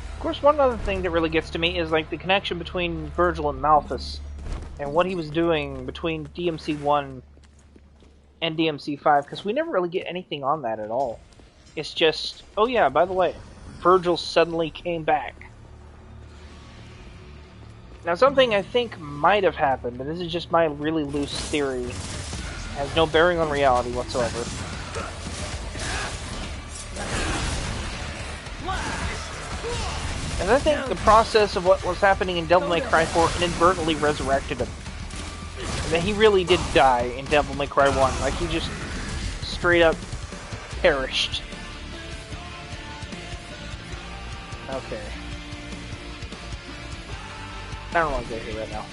Of course, one other thing that really gets to me is the connection between Virgil and Malthus, and what he was doing between DMC1 and DMC5, because we never really get anything on that at all. It's just, oh yeah, by the way, Virgil suddenly came back. Now, something I think might have happened, but this is just my really loose theory, has no bearing on reality whatsoever. And I think the process of what was happening in Devil May Cry 4 inadvertently resurrected him. And that he really did die in Devil May Cry 1. Like, he just straight up perished. Okay. I don't want to go here right now.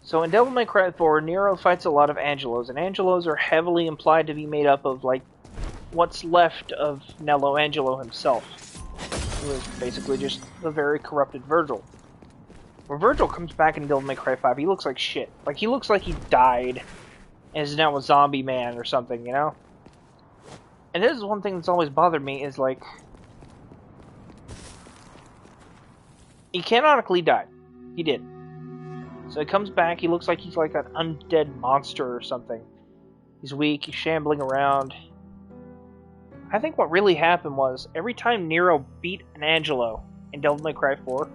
So in Devil May Cry 4, Nero fights a lot of Angelos, and Angelos are heavily implied to be made up of, like, what's left of Nello Angelo himself, who is basically just the very corrupted Vergil. When Vergil comes back in Devil May Cry 5, he looks like shit. Like, he looks like he died, and is now a zombie man or something, you know? And this is one thing that's always bothered me, is, like, he canonically died. He did. So he comes back, he looks like he's like an undead monster or something. He's weak, he's shambling around. I think what really happened was, every time Nero beat an Angelo in Devil May Cry 4,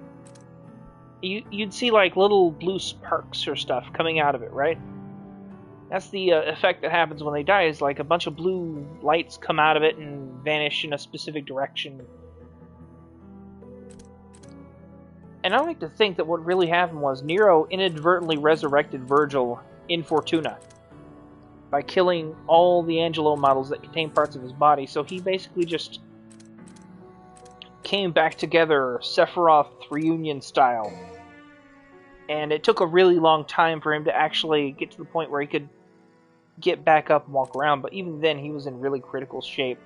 you'd see like little blue sparks or stuff coming out of it, right? That's the effect that happens when they die, is like a bunch of blue lights come out of it and vanish in a specific direction. And I like to think that what really happened was Nero inadvertently resurrected Vergil in Fortuna by killing all the Angelo models that contain parts of his body. So he basically just came back together Sephiroth reunion style. And it took a really long time for him to actually get to the point where he could get back up and walk around. But even then, he was in really critical shape.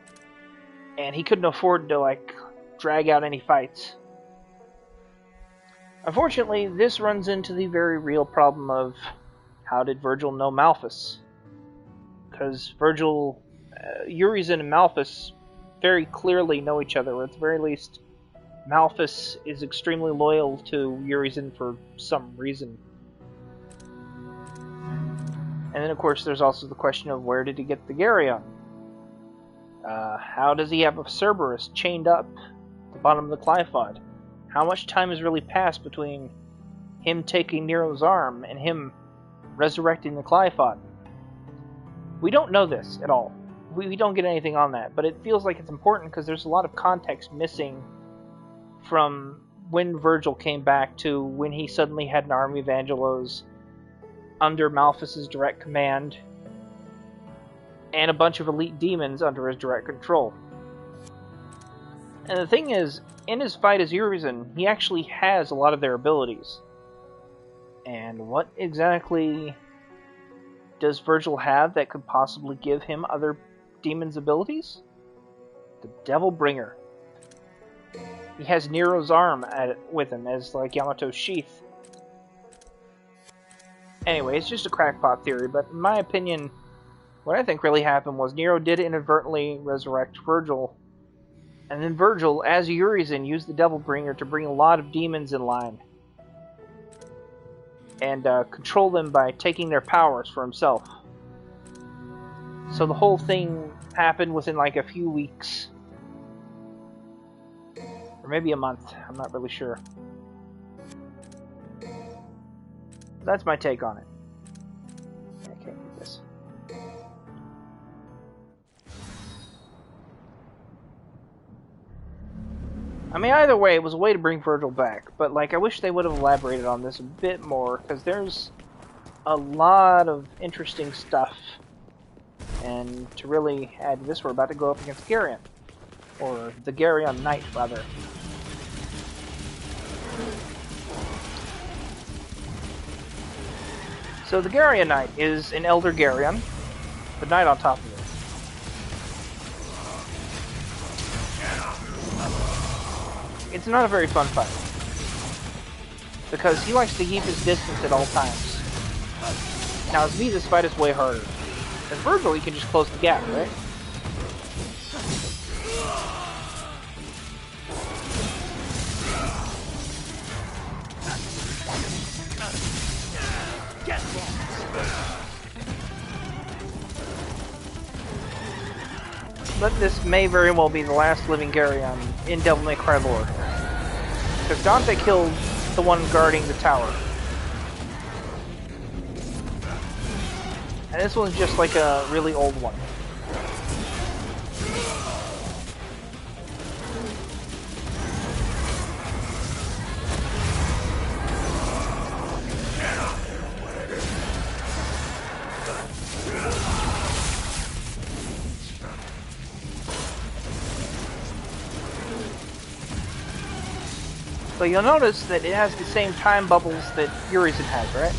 And he couldn't afford to, like, drag out any fights. Unfortunately, this runs into the very real problem of how did Vergil know Malphas? Because Vergil, Urizen and Malphas very clearly know each other, or at the very least, Malphas is extremely loyal to Urizen for some reason. And then, of course, there's also the question of where did he get the Garyon? How does he have a Cerberus chained up at the bottom of the Qliphoth? How much time has really passed between him taking Nero's arm and him resurrecting the Qliphoth? We don't know this at all. We don't get anything on that, but it feels like it's important because there's a lot of context missing from when Vergil came back to when he suddenly had an army of Angelos under Malphas' direct command and a bunch of elite demons under his direct control. And the thing is, in his fight as Urizen, he actually has a lot of their abilities. And what exactly does Vergil have that could possibly give him other demons' abilities? The Devil Bringer. He has Nero's arm with him as like Yamato's sheath. Anyway, it's just a crackpot theory, but in my opinion, what I think really happened was Nero did inadvertently resurrect Vergil. And then Vergil, as Urizen, used the Devil Bringer to bring a lot of demons in line. And control them by taking their powers for himself. So the whole thing happened within like a few weeks. Or maybe a month, I'm not really sure. That's my take on it. I can't do this. I mean, either way, it was a way to bring Vergil back, but like, I wish they would have elaborated on this a bit more, because there's a lot of interesting stuff. And to really add to this, we're about to go up against Garyon. Or the Garyon Knight, rather. So the Garyon Knight is an Elder Garyon, the Knight on top of it. It's not a very fun fight, because he likes to keep his distance at all times. Now, as me, this fight is way harder. As Vergil, he can just close the gap, right? but this may very well be the last living Garyon in Devil May Cry lore. Because Dante killed the one guarding the tower. And this one's just like a really old one. But you'll notice that it has the same time bubbles that Urizen has, right?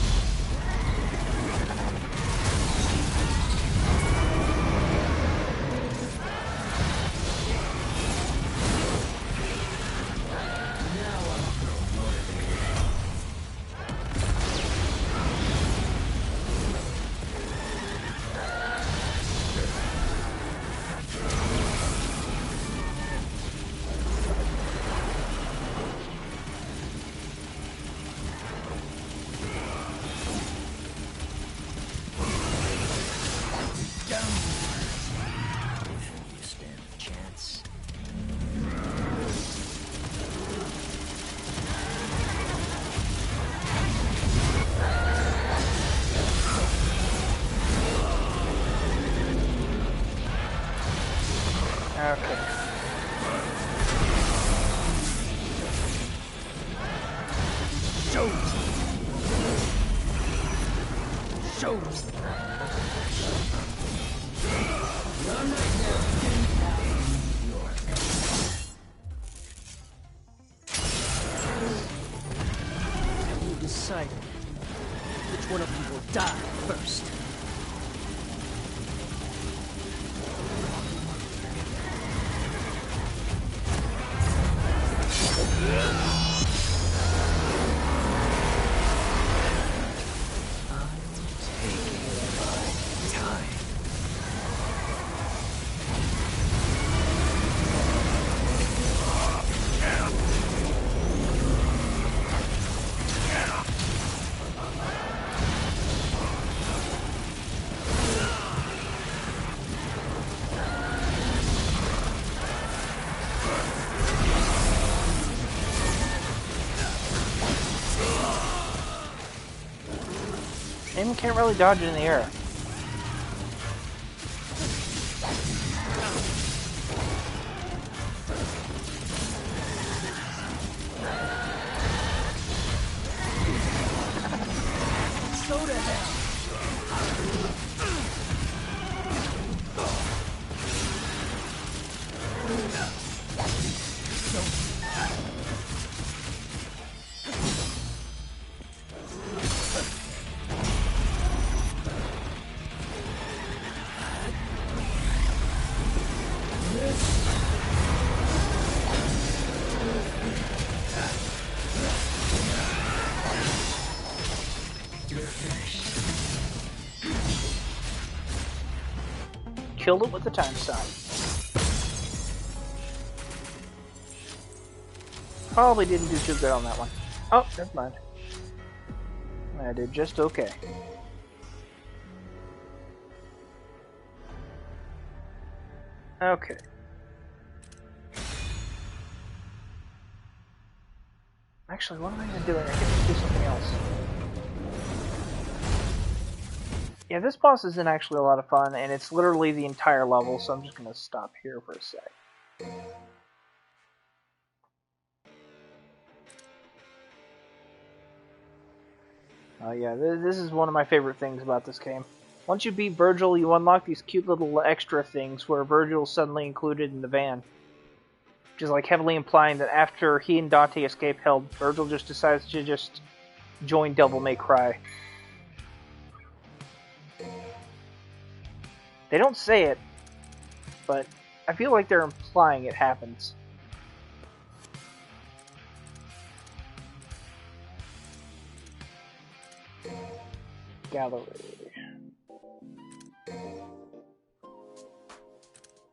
Okay. Show. You decided which one of you will die first. Aim can't really dodge in the air. Go to hell. Killed it with the time stop. Probably didn't do too good on that one. Oh, never mind. I did just okay. Okay. Actually, what am I going to do? I can do something else. Yeah, this boss isn't actually a lot of fun, and it's literally the entire level, so I'm just going to stop here for a sec. Oh yeah, this is one of my favorite things about this game. Once you beat Vergil, you unlock these cute little extra things where Vergil's suddenly included in the van. Which is like heavily implying that after he and Dante escape hell, Vergil just decides to just join Devil May Cry. They don't say it, but I feel like they're implying it happens. Gallery.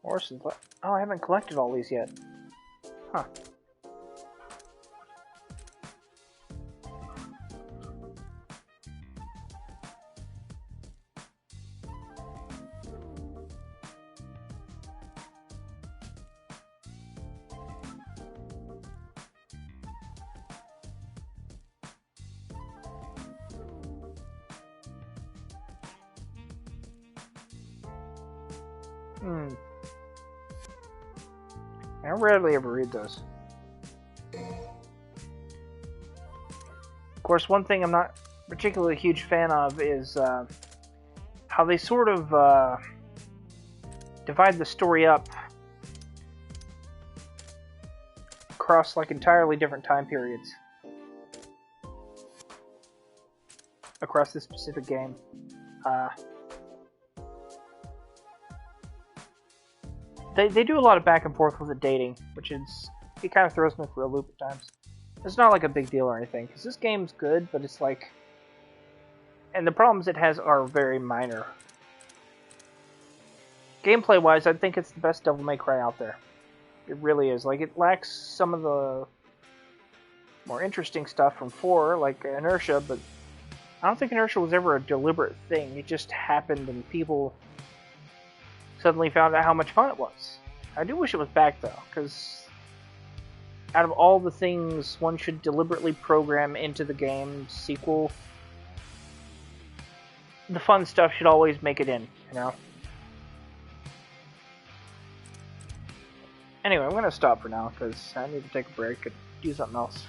Horses. Oh, I haven't collected all these yet. Huh. I rarely ever read those. Of course, one thing I'm not particularly a huge fan of is how they sort of divide the story up across like entirely different time periods across this specific game. They do a lot of back and forth with the dating, which is, it kind of throws me for a loop at times. It's not like a big deal or anything, because this game's good, but it's like, and the problems it has are very minor. Gameplay wise, I think it's the best Devil May Cry out there. It really is. Like, it lacks some of the more interesting stuff from 4, like Inertia, but I don't think Inertia was ever a deliberate thing. It just happened and people suddenly found out how much fun it was. I do wish it was back though, because out of all the things one should deliberately program into the game's sequel, the fun stuff should always make it in, you know? Anyway, I'm going to stop for now, because I need to take a break and do something else.